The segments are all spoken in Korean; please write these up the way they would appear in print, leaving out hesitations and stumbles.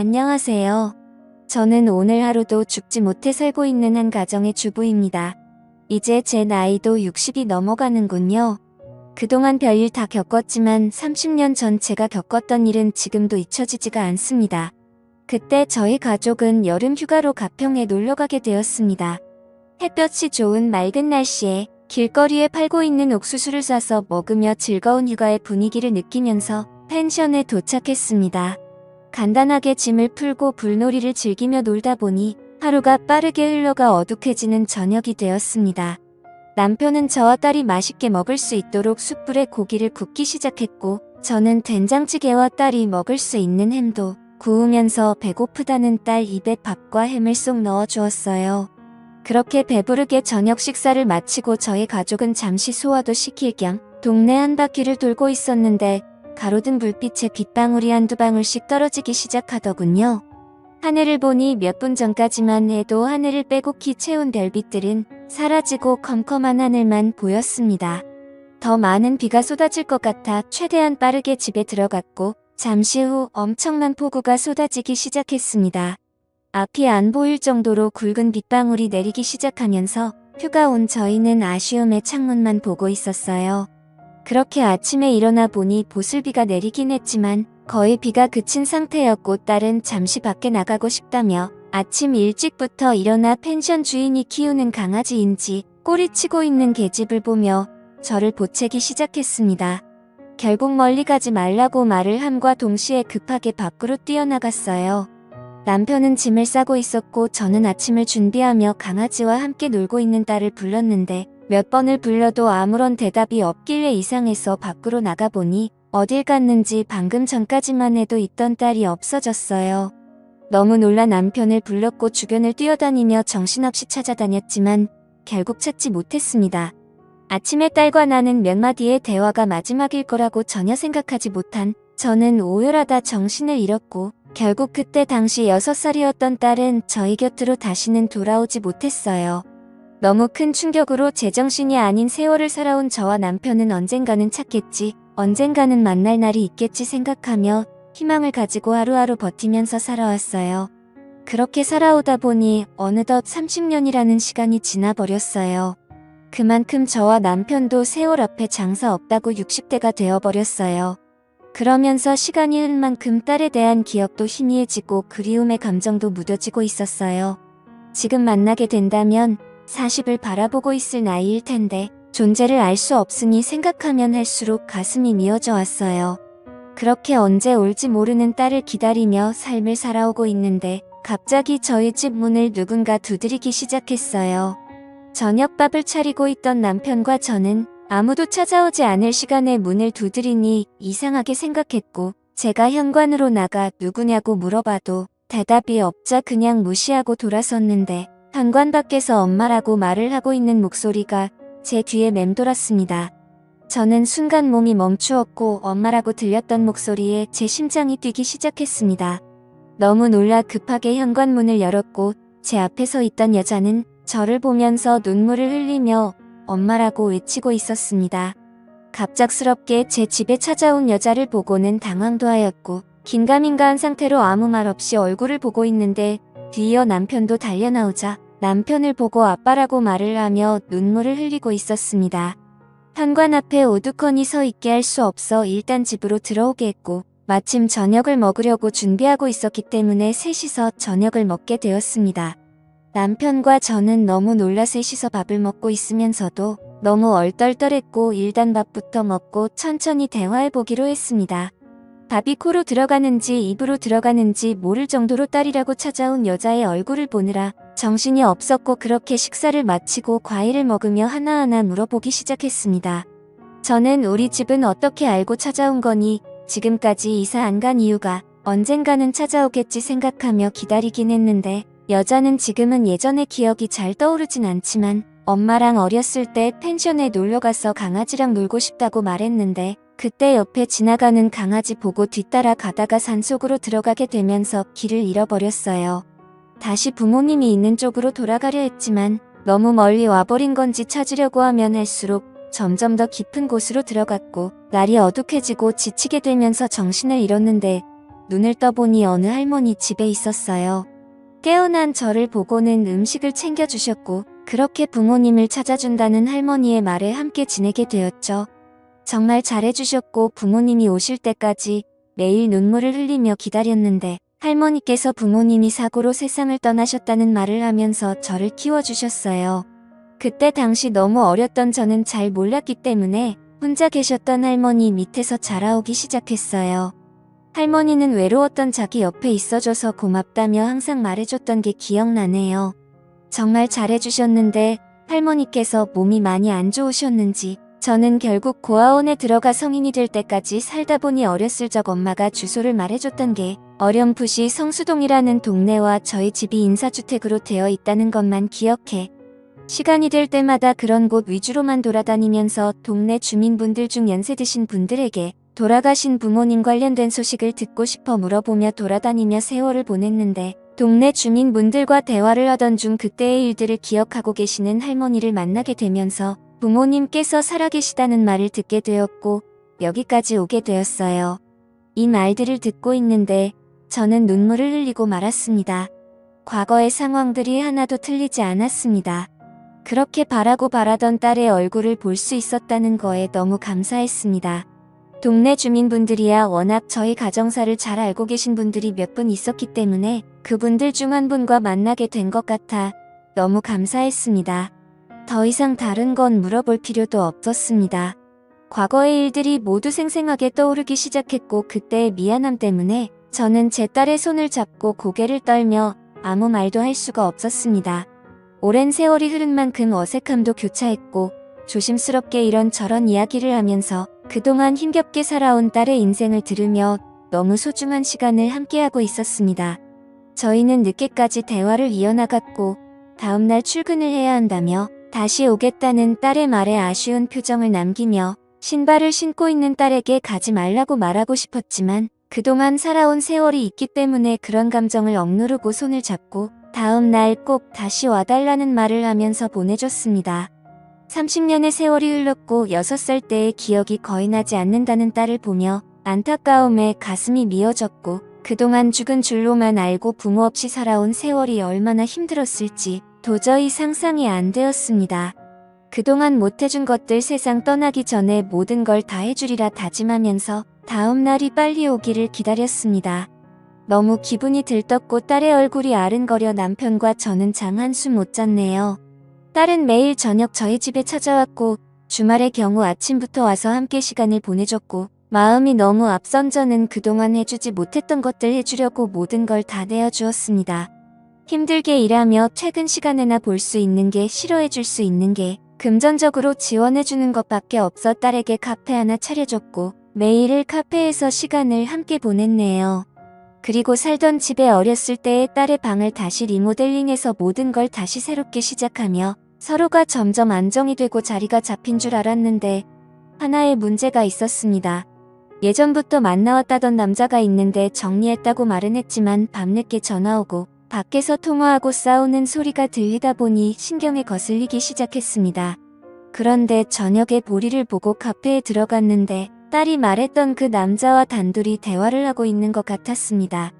안녕하세요. 저는 오늘 하루도 죽지 못해 살고 있는 한 가정의 주부입니다. 이제 제 나이도 60이 넘어가는군요. 그동안 별일 다 겪었지만 30년 전 제가 겪었던 일은 지금도 잊혀지지가 않습니다. 그때 저희 가족은 여름 휴가로 가평에 놀러가게 되었습니다. 햇볕이 좋은 맑은 날씨에 길거리에 팔고 있는 옥수수를 사서 먹으며 즐거운 휴가의 분위기를 느끼면서 펜션에 도착했습니다. 간단하게 짐을 풀고 불놀이를 즐기며 놀다 보니 하루가 빠르게 흘러가 어둑해지는 저녁이 되었습니다. 남편은 저와 딸이 맛있게 먹을 수 있도록 숯불에 고기를 굽기 시작했고 저는 된장찌개와 딸이 먹을 수 있는 햄도 구우면서 배고프다는 딸 입에 밥과 햄을 쏙 넣어 주었어요. 그렇게 배부르게 저녁 식사를 마치고 저희 가족은 잠시 소화도 시킬 겸 동네 한 바퀴를 돌고 있었는데 가로등 불빛에 빗방울이 한두 방울씩 떨어지기 시작하더군요. 하늘을 보니 몇 분 전까지만 해도 하늘을 빼곡히 채운 별빛들은 사라지고 컴컴한 하늘만 보였습니다. 더 많은 비가 쏟아질 것 같아 최대한 빠르게 집에 들어갔고 잠시 후 엄청난 폭우가 쏟아지기 시작했습니다. 앞이 안 보일 정도로 굵은 빗방울이 내리기 시작하면서 휴가 온 저희는 아쉬움에 창문만 보고 있었어요. 그렇게 아침에 일어나 보니 보슬비가 내리긴 했지만 거의 비가 그친 상태였고 딸은 잠시 밖에 나가고 싶다며 아침 일찍부터 일어나 펜션 주인이 키우는 강아지인지 꼬리치고 있는 계집을 보며 저를 보채기 시작했습니다. 결국 멀리 가지 말라고 말을 함과 동시에 급하게 밖으로 뛰어나갔어요. 남편은 짐을 싸고 있었고 저는 아침을 준비하며 강아지와 함께 놀고 있는 딸을 불렀는데 몇 번을 불러도 아무런 대답이 없길래 이상해서 밖으로 나가보니 어딜 갔는지 방금 전까지만 해도 있던 딸이 없어졌어요. 너무 놀라 남편을 불렀고 주변을 뛰어다니며 정신없이 찾아다녔지만 결국 찾지 못했습니다. 아침에 딸과 나는 몇 마디의 대화가 마지막일 거라고 전혀 생각하지 못한 저는 오열하다 정신을 잃었고 결국 그때 당시 6살이었던 딸은 저희 곁으로 다시는 돌아오지 못했어요. 너무 큰 충격으로 제정신이 아닌 세월을 살아온 저와 남편은 언젠가는 찾겠지, 언젠가는 만날 날이 있겠지 생각하며 희망을 가지고 하루하루 버티면서 살아왔어요. 그렇게 살아오다 보니 어느덧 30년이라는 시간이 지나버렸어요. 그만큼 저와 남편도 세월 앞에 장사 없다고 60대가 되어버렸어요. 그러면서 시간이 흐른 만큼 딸에 대한 기억도 희미해지고 그리움의 감정도 무뎌지고 있었어요. 지금 만나게 된다면 40을 바라보고 있을 나이일 텐데 존재를 알 수 없으니 생각하면 할수록 가슴이 미어져 왔어요. 그렇게 언제 올지 모르는 딸을 기다리며 삶을 살아오고 있는데 갑자기 저희 집 문을 누군가 두드리기 시작했어요. 저녁밥을 차리고 있던 남편과 저는 아무도 찾아오지 않을 시간에 문을 두드리니 이상하게 생각했고 제가 현관으로 나가 누구냐고 물어봐도 대답이 없자 그냥 무시하고 돌아섰는데 현관 밖에서 엄마라고 말을 하고 있는 목소리가 제 뒤에 맴돌았습니다. 저는 순간 몸이 멈추었고 엄마라고 들렸던 목소리에 제 심장이 뛰기 시작했습니다. 너무 놀라 급하게 현관문을 열었고 제 앞에 서 있던 여자는 저를 보면서 눈물을 흘리며 엄마라고 외치고 있었습니다. 갑작스럽게 제 집에 찾아온 여자를 보고는 당황도 하였고 긴가민가한 상태로 아무 말 없이 얼굴을 보고 있는데 뒤이어 남편도 달려나오자 남편을 보고 아빠라고 말을 하며 눈물을 흘리고 있었습니다. 현관 앞에 오두커니 서 있게 할 수 없어 일단 집으로 들어오게 했고 마침 저녁을 먹으려고 준비하고 있었기 때문에 셋이서 저녁을 먹게 되었습니다. 남편과 저는 너무 놀라 셋이서 밥을 먹고 있으면서도 너무 얼떨떨했고 일단 밥부터 먹고 천천히 대화해보기로 했습니다. 밥이 코로 들어가는지 입으로 들어가는지 모를 정도로 딸이라고 찾아온 여자의 얼굴을 보느라 정신이 없었고 그렇게 식사를 마치고 과일을 먹으며 하나하나 물어보기 시작했습니다. 저는 우리 집은 어떻게 알고 찾아온 거니? 지금까지 이사 안 간 이유가 언젠가는 찾아오겠지 생각하며 기다리긴 했는데 여자는 지금은 예전의 기억이 잘 떠오르진 않지만 엄마랑 어렸을 때 펜션에 놀러가서 강아지랑 놀고 싶다고 말했는데 그때 옆에 지나가는 강아지 보고 뒤따라 가다가 산속으로 들어가게 되면서 길을 잃어버렸어요. 다시 부모님이 있는 쪽으로 돌아가려 했지만 너무 멀리 와버린 건지 찾으려고 하면 할수록 점점 더 깊은 곳으로 들어갔고 날이 어둑해지고 지치게 되면서 정신을 잃었는데 눈을 떠보니 어느 할머니 집에 있었어요. 깨어난 저를 보고는 음식을 챙겨주셨고 그렇게 부모님을 찾아준다는 할머니의 말에 함께 지내게 되었죠. 정말 잘해주셨고 부모님이 오실 때까지 매일 눈물을 흘리며 기다렸는데 할머니께서 부모님이 사고로 세상을 떠나셨다는 말을 하면서 저를 키워주셨어요. 그때 당시 너무 어렸던 저는 잘 몰랐기 때문에 혼자 계셨던 할머니 밑에서 자라오기 시작했어요. 할머니는 외로웠던 자기 옆에 있어줘서 고맙다며 항상 말해줬던 게 기억나네요. 정말 잘해주셨는데 할머니께서 몸이 많이 안 좋으셨는지 저는 결국 고아원에 들어가 성인이 될 때까지 살다 보니 어렸을 적 엄마가 주소를 말해줬던 게 어렴풋이 성수동이라는 동네와 저희 집이 인사주택으로 되어 있다는 것만 기억해. 시간이 될 때마다 그런 곳 위주로만 돌아다니면서 동네 주민분들 중 연세 드신 분들에게 돌아가신 부모님 관련된 소식을 듣고 싶어 물어보며 돌아다니며 세월을 보냈는데 동네 주민분들과 대화를 하던 중 그때의 일들을 기억하고 계시는 할머니를 만나게 되면서 부모님께서 살아계시다는 말을 듣게 되었고 여기까지 오게 되었어요. 이 말들을 듣고 있는데 저는 눈물을 흘리고 말았습니다. 과거의 상황들이 하나도 틀리지 않았습니다. 그렇게 바라고 바라던 딸의 얼굴을 볼 수 있었다는 거에 너무 감사했습니다. 동네 주민분들이야 워낙 저희 가정사를 잘 알고 계신 분들이 몇 분 있었기 때문에 그분들 중 한 분과 만나게 된 것 같아 너무 감사했습니다. 더 이상 다른 건 물어볼 필요도 없었습니다. 과거의 일들이 모두 생생하게 떠오르기 시작했고 그때의 미안함 때문에 저는 제 딸의 손을 잡고 고개를 떨며 아무 말도 할 수가 없었습니다. 오랜 세월이 흐른 만큼 어색함도 교차했고 조심스럽게 이런저런 이야기를 하면서 그동안 힘겹게 살아온 딸의 인생을 들으며 너무 소중한 시간을 함께하고 있었습니다. 저희는 늦게까지 대화를 이어나갔고 다음날 출근을 해야 한다며 다시 오겠다는 딸의 말에 아쉬운 표정을 남기며 신발을 신고 있는 딸에게 가지 말라고 말하고 싶었지만 그동안 살아온 세월이 있기 때문에 그런 감정을 억누르고 손을 잡고 다음 날 꼭 다시 와달라는 말을 하면서 보내줬습니다. 30년의 세월이 흘렀고 6살 때의 기억이 거의 나지 않는다는 딸을 보며 안타까움에 가슴이 미어졌고 그동안 죽은 줄로만 알고 부모 없이 살아온 세월이 얼마나 힘들었을지 도저히 상상이 안 되었습니다. 그동안 못해준 것들 세상 떠나기 전에 모든 걸 다 해주리라 다짐하면서 다음 날이 빨리 오기를 기다렸습니다. 너무 기분이 들떴고 딸의 얼굴이 아른거려 남편과 저는 잠 한숨 못 잤네요. 딸은 매일 저녁 저희 집에 찾아왔고 주말의 경우 아침부터 와서 함께 시간을 보내줬고 마음이 너무 앞선 저는 그동안 해주지 못했던 것들 해주려고 모든 걸 다 내어주었습니다. 힘들게 일하며 퇴근 시간에나 볼 수 있는 게 싫어해줄 수 있는 게 금전적으로 지원해주는 것밖에 없어 딸에게 카페 하나 차려줬고 매일을 카페에서 시간을 함께 보냈네요. 그리고 살던 집에 어렸을 때의 딸의 방을 다시 리모델링해서 모든 걸 다시 새롭게 시작하며 서로가 점점 안정이 되고 자리가 잡힌 줄 알았는데 하나의 문제가 있었습니다. 예전부터 만나왔다던 남자가 있는데 정리했다고 말은 했지만 밤늦게 전화 오고 밖에서 통화하고 싸우는 소리가 들리다 보니 신경이 거슬리기 시작했습니다. 그런데 저녁에 보리를 보고 카페에 들어갔는데 딸이 말했던 그 남자와 단둘이 대화를 하고 있는 것 같았습니다.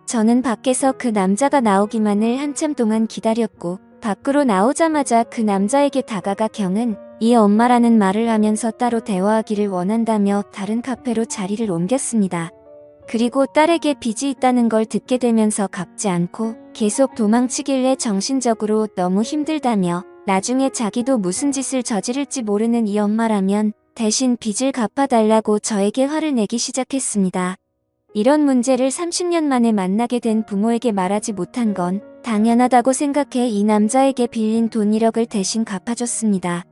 저는 밖에서 그 남자가 나오기만을 한참 동안 기다렸고 밖으로 나오자마자 그 남자에게 다가가 경은 이 엄마라는 말을 하면서 따로 대화하기를 원한다며 다른 카페로 자리를 옮겼습니다. 그리고 딸에게 빚이 있다는 걸 듣게 되면서 갚지 않고 계속 도망치길래 정신적으로 너무 힘들다며 나중에 자기도 무슨 짓을 저지를지 모르는 이 엄마라면 대신 빚을 갚아달라고 저에게 화를 내기 시작했습니다. 이런 문제를 30년 만에 만나게 된 부모에게 말하지 못한 건 당연하다고 생각해 이 남자에게 빌린 돈 1억을 대신 갚아줬습니다.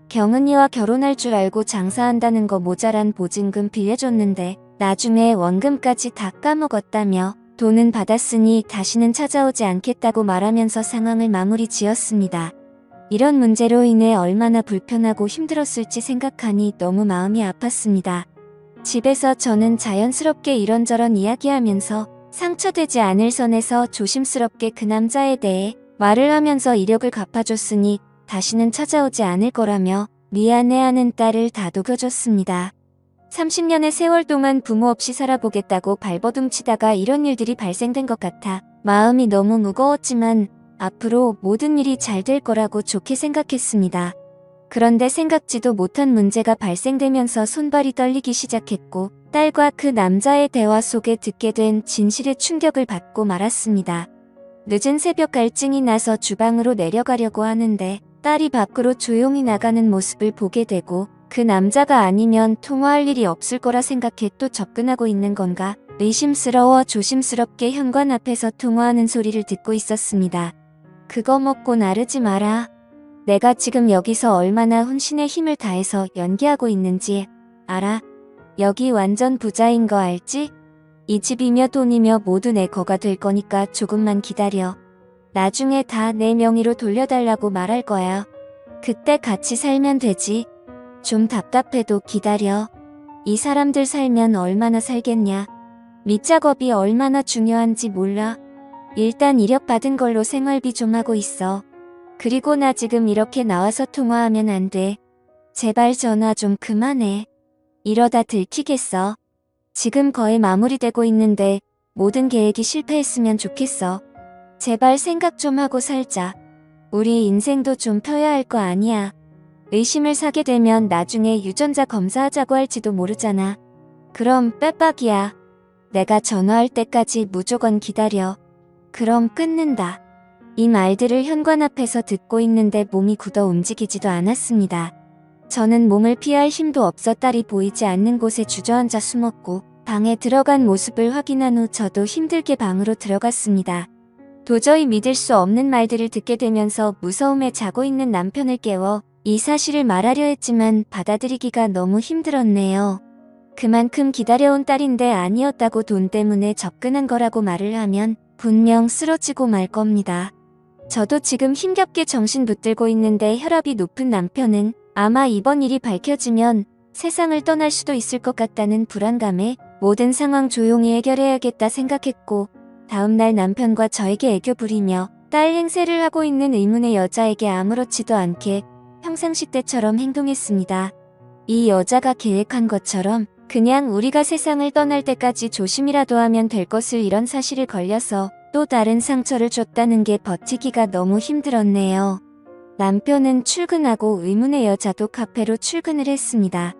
경은이와 결혼할 줄 알고 장사한다는 거 모자란 보증금 빌려줬는데 나중에 원금까지 다 까먹었다며 돈은 받았으니 다시는 찾아오지 않겠다고 말하면서 상황을 마무리 지었습니다. 이런 문제로 인해 얼마나 불편하고 힘들었을지 생각하니 너무 마음이 아팠습니다. 집에서 저는 자연스럽게 이런저런 이야기하면서 상처되지 않을 선에서 조심스럽게 그 남자에 대해 말을 하면서 이력을 갚아줬으니 다시는 찾아오지 않을 거라며 미안해하는 딸을 다독여줬습니다. 30년의 세월 동안 부모 없이 살아보겠다고 발버둥 치다가 이런 일들이 발생된 것 같아 마음이 너무 무거웠지만 앞으로 모든 일이 잘 될 거라고 좋게 생각했습니다. 그런데 생각지도 못한 문제가 발생되면서 손발이 떨리기 시작했고 딸과 그 남자의 대화 속에 듣게 된 진실의 충격을 받고 말았습니다. 늦은 새벽 갈증이 나서 주방으로 내려가려고 하는데 딸이 밖으로 조용히 나가는 모습을 보게 되고 그 남자가 아니면 통화할 일이 없을 거라 생각해 또 접근하고 있는 건가 의심스러워 조심스럽게 현관 앞에서 통화하는 소리를 듣고 있었습니다. 그거 먹고 나르지 마라. 내가 지금 여기서 얼마나 혼신의 힘을 다해서 연기하고 있는지 알아? 여기 완전 부자인 거 알지? 이 집이며 돈이며 모두 내 거가 될 거니까 조금만 기다려. 나중에 다 내 명의로 돌려달라고 말할 거야. 그때 같이 살면 되지. 좀 답답해도 기다려. 이 사람들 살면 얼마나 살겠냐. 밑작업이 얼마나 중요한지 몰라. 일단 이력 받은 걸로 생활비 좀 하고 있어. 그리고 나 지금 이렇게 나와서 통화하면 안 돼. 제발 전화 좀 그만해. 이러다 들키겠어. 지금 거의 마무리되고 있는데 모든 계획이 실패했으면 좋겠어. 제발 생각 좀 하고 살자. 우리 인생도 좀 펴야 할 거 아니야. 의심을 사게 되면 나중에 유전자 검사하자고 할지도 모르잖아. 그럼 빼박이야. 내가 전화할 때까지 무조건 기다려. 그럼 끊는다. 이 말들을 현관 앞에서 듣고 있는데 몸이 굳어 움직이지도 않았습니다. 저는 몸을 피할 힘도 없어 딸이 보이지 않는 곳에 주저앉아 숨었고 방에 들어간 모습을 확인한 후 저도 힘들게 방으로 들어갔습니다. 도저히 믿을 수 없는 말들을 듣게 되면서 무서움에 자고 있는 남편을 깨워 이 사실을 말하려 했지만 받아들이기가 너무 힘들었네요. 그만큼 기다려온 딸인데 아니었다고 돈 때문에 접근한 거라고 말을 하면 분명 쓰러지고 말 겁니다. 저도 지금 힘겹게 정신 붙들고 있는데 혈압이 높은 남편은 아마 이번 일이 밝혀지면 세상을 떠날 수도 있을 것 같다는 불안감에 모든 상황 조용히 해결해야겠다 생각했고 다음날 남편과 저에게 애교 부리며 딸 행세를 하고 있는 의문의 여자에게 아무렇지도 않게 평상시 때처럼 행동했습니다. 이 여자가 계획한 것처럼 그냥 우리가 세상을 떠날 때까지 조심이라도 하면 될 것을 이런 사실을 걸려서 또 다른 상처를 줬다는 게 버티기가 너무 힘들었네요. 남편은 출근하고 의문의 여자도 카페로 출근을 했습니다.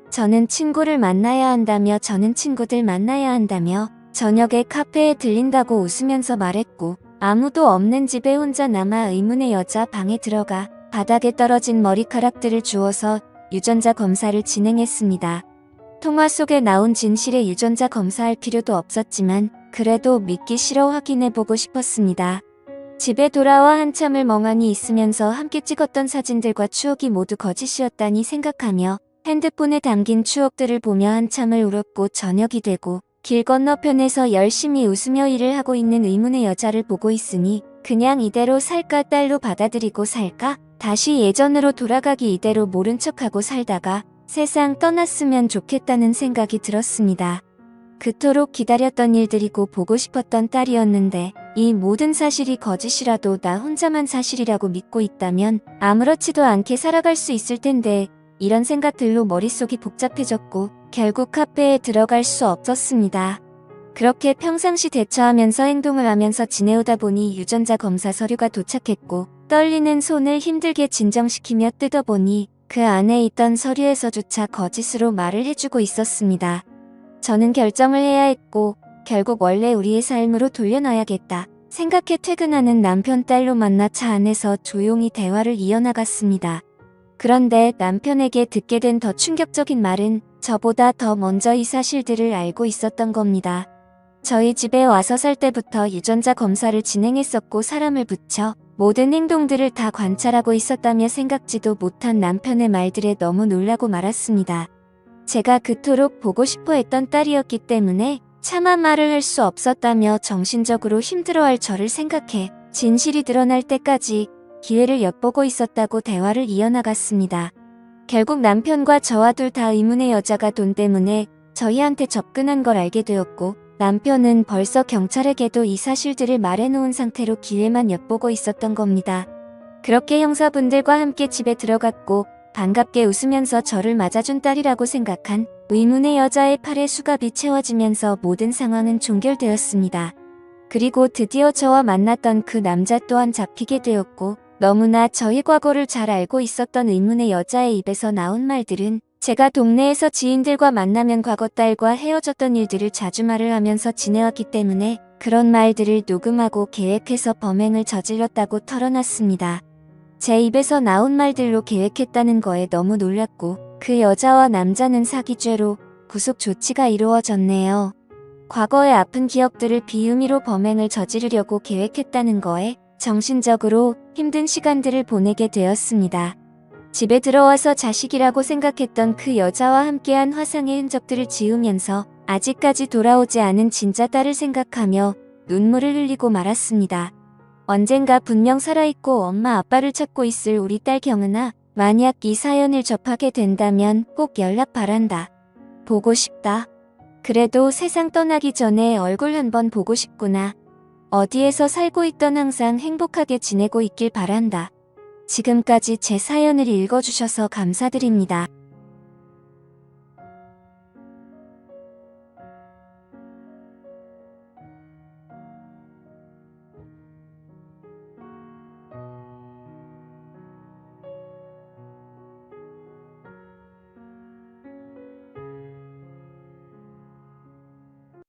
저는 친구를 만나야 한다며 저는 친구들 만나야 한다며 저녁에 카페에 들린다고 웃으면서 말했고 아무도 없는 집에 혼자 남아 의문의 여자 방에 들어가 바닥에 떨어진 머리카락들을 주워서 유전자 검사를 진행했습니다. 통화 속에 나온 진실의 유전자 검사할 필요도 없었지만 그래도 믿기 싫어 확인해보고 싶었습니다. 집에 돌아와 한참을 멍하니 있으면서 함께 찍었던 사진들과 추억이 모두 거짓이었다니 생각하며 핸드폰에 담긴 추억들을 보며 한참을 울었고 저녁이 되고 길 건너편에서 열심히 웃으며 일을 하고 있는 의문의 여자를 보고 있으니 그냥 이대로 살까 딸로 받아들이고 살까? 다시 예전으로 돌아가기 이대로 모른 척하고 살다가 세상 떠났으면 좋겠다는 생각이 들었습니다. 그토록 기다렸던 일들이고 보고 싶었던 딸이었는데 이 모든 사실이 거짓이라도 나 혼자만 사실이라고 믿고 있다면 아무렇지도 않게 살아갈 수 있을 텐데 이런 생각들로 머릿속이 복잡해졌고 결국 카페에 들어갈 수 없었습니다. 그렇게 평상시 대처하면서 행동을 하면서 지내오다 보니 유전자 검사 서류가 도착했고 떨리는 손을 힘들게 진정시키며 뜯어보니 그 안에 있던 서류에서조차 거짓으로 말을 해주고 있었습니다. 저는 결정을 해야 했고 결국 원래 우리의 삶으로 돌려놔야겠다 생각해 퇴근하는 남편 딸로 만나 차 안에서 조용히 대화를 이어나갔습니다. 그런데 남편에게 듣게 된 더 충격적인 말은 저보다 더 먼저 이 사실들을 알고 있었던 겁니다. 저희 집에 와서 살 때부터 유전자 검사를 진행했었고 사람을 붙여 모든 행동들을 다 관찰하고 있었다며 생각지도 못한 남편의 말들에 너무 놀라고 말았습니다. 제가 그토록 보고 싶어 했던 딸이었기 때문에 차마 말을 할 수 없었다며 정신적으로 힘들어할 저를 생각해 진실이 드러날 때까지 기회를 엿보고 있었다고 대화를 이어나갔습니다. 결국 남편과 저와 둘 다 의문의 여자가 돈 때문에 저희한테 접근한 걸 알게 되었고 남편은 벌써 경찰에게도 이 사실들을 말해놓은 상태로 기회만 엿보고 있었던 겁니다. 그렇게 형사분들과 함께 집에 들어갔고 반갑게 웃으면서 저를 맞아준 딸이라고 생각한 의문의 여자의 팔에 수갑이 채워지면서 모든 상황은 종결되었습니다. 그리고 드디어 저와 만났던 그 남자 또한 잡히게 되었고, 너무나 저의 과거를 잘 알고 있었던 의문의 여자의 입에서 나온 말들은 제가 동네에서 지인들과 만나면 과거 딸과 헤어졌던 일들을 자주 말을 하면서 지내왔기 때문에 그런 말들을 녹음하고 계획해서 범행을 저질렀다고 털어놨습니다. 제 입에서 나온 말들로 계획했다는 거에 너무 놀랐고, 그 여자와 남자는 사기죄로 구속 조치가 이루어졌네요. 과거의 아픈 기억들을 비유미로 범행을 저지르려고 계획했다는 거에 정신적으로 힘든 시간들을 보내게 되었습니다. 집에 들어와서 자식이라고 생각했던 그 여자와 함께한 화상의 흔적들을 지우면서 아직까지 돌아오지 않은 진짜 딸을 생각하며 눈물을 흘리고 말았습니다. 언젠가 분명 살아있고 엄마 아빠를 찾고 있을 우리 딸 경은아, 만약 이 사연을 접하게 된다면 꼭 연락 바란다. 보고 싶다. 그래도 세상 떠나기 전에 얼굴 한번 보고 싶구나. 어디에서 살고 있던 항상 행복하게 지내고 있길 바란다. 지금까지 제 사연을 읽어주셔서 감사드립니다.